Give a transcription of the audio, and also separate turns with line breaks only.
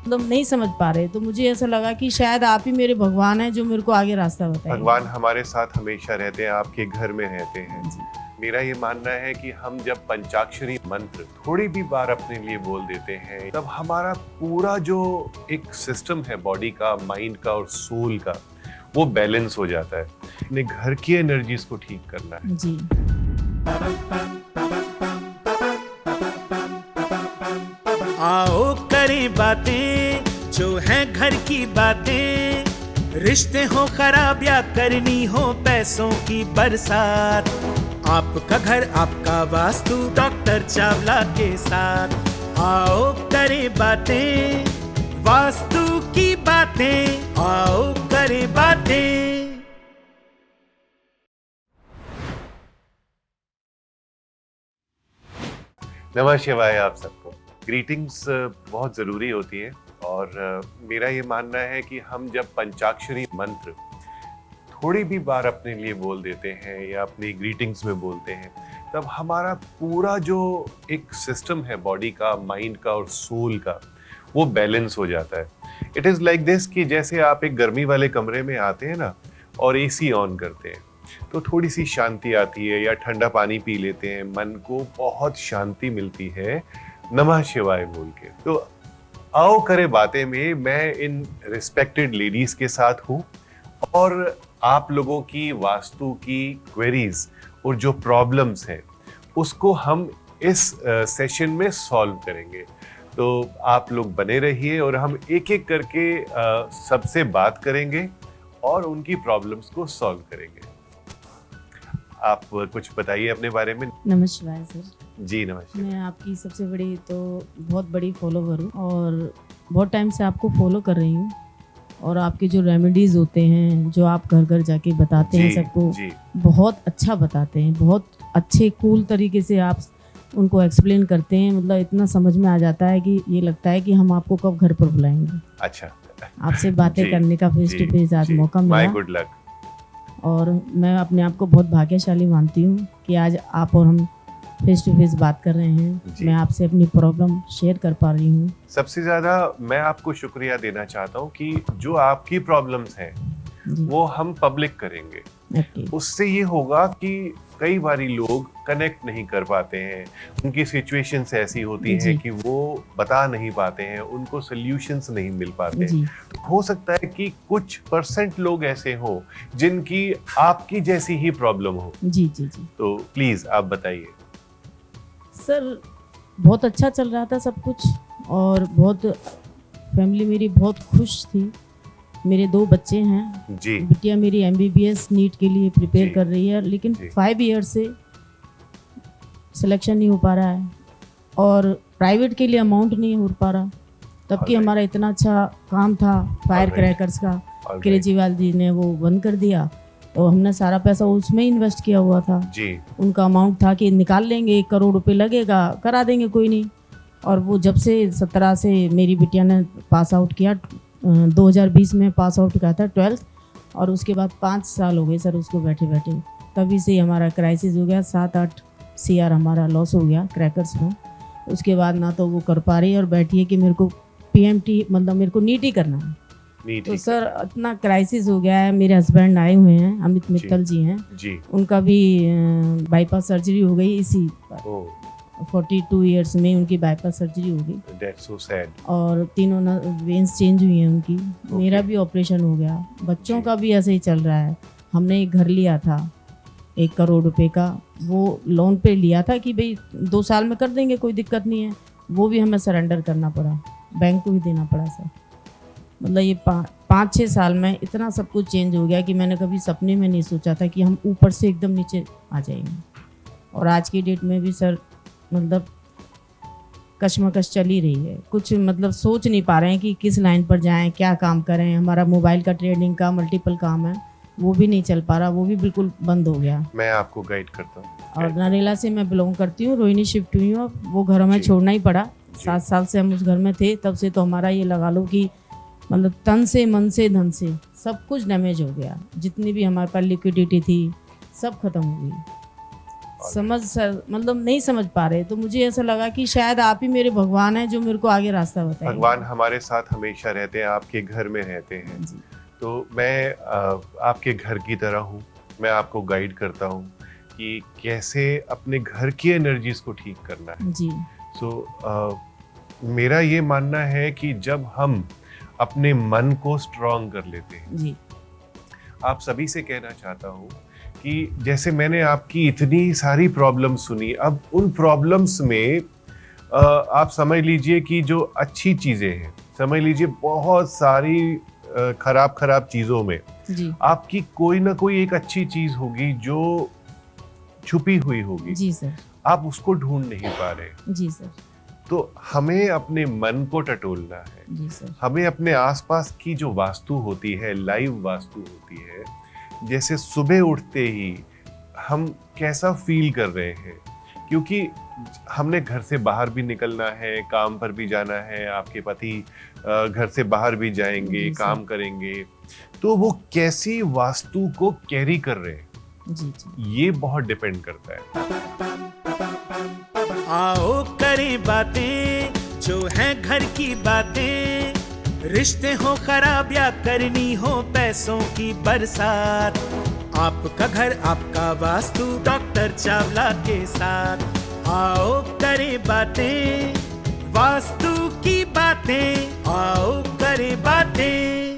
मतलब नहीं समझ पा रहे, तो मुझे ऐसा लगा कि शायद आप ही मेरे भगवान हैं जो मेरे को आगे रास्ता बताएंगे।
भगवान हमारे साथ हमेशा रहते हैं, आपके घर में रहते हैं।
जी।
मेरा ये मानना है कि हम जब पंचाक्षरी मंत्र थोड़ी भी बार अपने लिए बोल देते हैं, तब हमारा पूरा जो एक सिस्टम है बॉडी का, माइंड का और सोल का, वो बैलेंस हो जाता है। अपने घर की एनर्जीज को ठीक करना है।
जी।
आओ करें बातें जो हैं घर की बातें, रिश्ते हो खराब या करनी हो पैसों की बरसात, आपका घर आपका वास्तु डॉक्टर चावला के साथ। आओ करें बातें वास्तु की बातें, आओ करें बातें।
नमः शिवाय आप सबको। ग्रीटिंग्स बहुत ज़रूरी होती है और मेरा ये मानना है कि हम जब पंचाक्षरी मंत्र थोड़ी भी बार अपने लिए बोल देते हैं या अपनी ग्रीटिंग्स में बोलते हैं, तब हमारा पूरा जो एक सिस्टम है बॉडी का, माइंड का और सोल का, वो बैलेंस हो जाता है। इट इज़ लाइक दिस कि जैसे आप एक गर्मी वाले कमरे में आते हैं ना और एसी ऑन करते हैं, तो थोड़ी सी शांति आती है, या ठंडा पानी पी लेते हैं, मन को बहुत शांति मिलती है नमः शिवाय बोल के। तो आओ करे बातें में मैं इन रिस्पेक्टेड लेडीज के साथ हूँ और आप लोगों की वास्तु की क्वेरीज और जो प्रॉब्लम्स हैं उसको हम इस सेशन में सॉल्व करेंगे। तो आप लोग बने रहिए और हम एक एक करके सबसे बात करेंगे और उनकी प्रॉब्लम्स को सॉल्व करेंगे। आप कुछ बताइए अपने बारे में।
नमस्कार सर।
जी नमस्कार।
मैं आपकी सबसे बड़ी तो बहुत बड़ी फॉलोवर हूँ और बहुत टाइम से आपको फॉलो कर रही हूँ, और आपके जो रेमेडीज होते हैं जो आप घर घर जाके बताते हैं सबको, बहुत अच्छा बताते हैं, बहुत अच्छे कूल तरीके से आप उनको एक्सप्लेन करते हैं। मतलब इतना समझ में आ जाता है कि ये लगता है कि हम आपको कब घर पर बुलाएंगे।
अच्छा।
आपसे बातें करने का फेस टू फेस आज मौका मिला।
My good luck.
और मैं अपने आप को बहुत भाग्यशाली मानती हूँ कि आज आप और हम फेस टू फेस बात कर रहे हैं। मैं आपसे अपनी प्रॉब्लम शेयर कर पा रही हूँ।
सबसे ज्यादा मैं आपको शुक्रिया देना चाहता हूँ कि जो आपकी प्रॉब्लम्स हैं वो हम पब्लिक करेंगे। उससे ये होगा कि कई बारी लोग कनेक्ट नहीं कर पाते हैं, उनकी सिचुएशंस ऐसी होती हैं कि वो बता नहीं पाते हैं, उनको सॉल्यूशंस नहीं मिल पाते हैं। हो सकता है कि कुछ परसेंट लोग ऐसे हो जिनकी आपकी जैसी ही प्रॉब्लम हो।
जी जी जी।
तो प्लीज आप बताइए।
सर बहुत अच्छा चल रहा था सब कुछ, और बहुत फैमिली मेरी बहुत खुश थी। मेरे 2 बच्चे हैं जी। बिटिया मेरी MBBS नीट के लिए प्रिपेयर कर रही है, लेकिन 5 ईयर से सिलेक्शन नहीं हो पा रहा है और प्राइवेट के लिए अमाउंट नहीं हो पा रहा। तब कि हमारा इतना अच्छा काम था फायर क्रैकर्स का, केजरीवाल जी ने वो बंद कर दिया, तो हमने सारा पैसा उसमें इन्वेस्ट किया हुआ था जी। उनका अमाउंट था कि निकाल लेंगे, 1 करोड़ रुपए लगेगा, करा देंगे, कोई नहीं। और वो जब से 17 से मेरी बिटिया ने पास आउट किया, 2020 में पास आउट किया था 12th, और उसके बाद 5 साल हो गए सर उसको बैठे बैठे। तभी से हमारा क्राइसिस हो गया, 7-8 CR हमारा लॉस हो गया क्रैकर्स में। उसके बाद ना तो वो कर पा रही है और बैठी है कि मेरे को PMT मतलब मेरे को नीट ही करना है। तो सर इतना क्राइसिस हो गया है। मेरे हस्बैंड आए हुए हैं, अमित मित्तल जी हैं जी। उनका भी बाईपास सर्जरी हो गई इसी 42 इयर्स में उनकी बाईपास सर्जरी हो गई।
That's so sad.
और 3 वेन्स चेंज हुई हैं उनकी। मेरा भी ऑपरेशन हो गया, बच्चों का भी ऐसे ही चल रहा है। हमने एक घर लिया था 1 करोड़ रुपए का, वो लोन पे लिया था कि भाई 2 साल में कर देंगे, कोई दिक्कत नहीं है। वो भी हमें सरेंडर करना पड़ा, बैंक को भी देना पड़ा सर। मतलब ये 5-6 साल में इतना सब कुछ चेंज हो गया कि मैंने कभी सपने में नहीं सोचा था कि हम ऊपर से एकदम नीचे आ जाएंगे। और आज की डेट में भी सर मतलब कशमकश चल ही रही है, कुछ मतलब सोच नहीं पा रहे हैं कि किस लाइन पर जाएं, क्या काम करें। हमारा मोबाइल का ट्रेडिंग का मल्टीपल काम है, वो भी नहीं चल पा रहा, वो भी बिल्कुल बंद हो गया।
मैं आपको गाइड करता हूँ।
और नरेला से मैं बिलोंग करती हूँ, रोहिणी शिफ्ट हुई हूँ। वो घर हमें छोड़ना ही पड़ा, 7 साल से हम उस घर में थे। तब से तो हमारा ये लगा लो कि मतलब तन से, मन से, धन से सब कुछ डैमेज हो गया। जितनी भी हमारे पास लिक्विडिटी थी सब खत्म हो गई। मतलब नहीं समझ पा रहे, तो मुझे ऐसा लगा कि शायद आप ही मेरे भगवान हैं जो मेरे को आगे रास्ता बताएंगे।
भगवान हमारे साथ हमेशा रहते हैं, आपके घर में रहते हैं।
जी
तो मैं आपके घर की तरह हूँ, मैं आपको गाइड करता हूँ कि कैसे अपने घर की एनर्जीज को ठीक करना है।
जी
मेरा ये मानना है कि जब हम अपने मन को स्ट्रॉन्ग कर लेते हैं,
जी
आप सभी से कहना चाहता हूँ कि जैसे मैंने आपकी इतनी सारी प्रॉब्लम्स सुनी, अब उन प्रॉब्लम्स में आप समझ लीजिए कि जो अच्छी चीज़ें हैं, समझ लीजिए बहुत सारी खराब चीज़ों में
जी
आपकी कोई ना कोई एक अच्छी चीज़ होगी जो छुपी हुई होगी।
जी सर।
आप उसको ढूंढ नहीं पा रहे।
जी सर।
तो हमें अपने मन को टटोलना है।
जी सर।
हमें अपने आसपास की जो वास्तु होती है, लाइव वास्तु होती है, जैसे सुबह उठते ही हम कैसा फील कर रहे हैं, क्योंकि हमने घर से बाहर भी निकलना है, काम पर भी जाना है, आपके पति घर से बाहर भी जाएंगे,
जी सर।
काम करेंगे, तो वो कैसी वास्तु को कैरी कर रहे हैं,
जी जी
ये बहुत डिपेंड करता है।
आओ करें बातें जो हैं घर की बातें, रिश्ते हो खराब या करनी हो पैसों की बरसात, आपका घर आपका वास्तु डॉक्टर चावला के साथ। आओ करें बातें वास्तु की बातें, आओ करें बातें।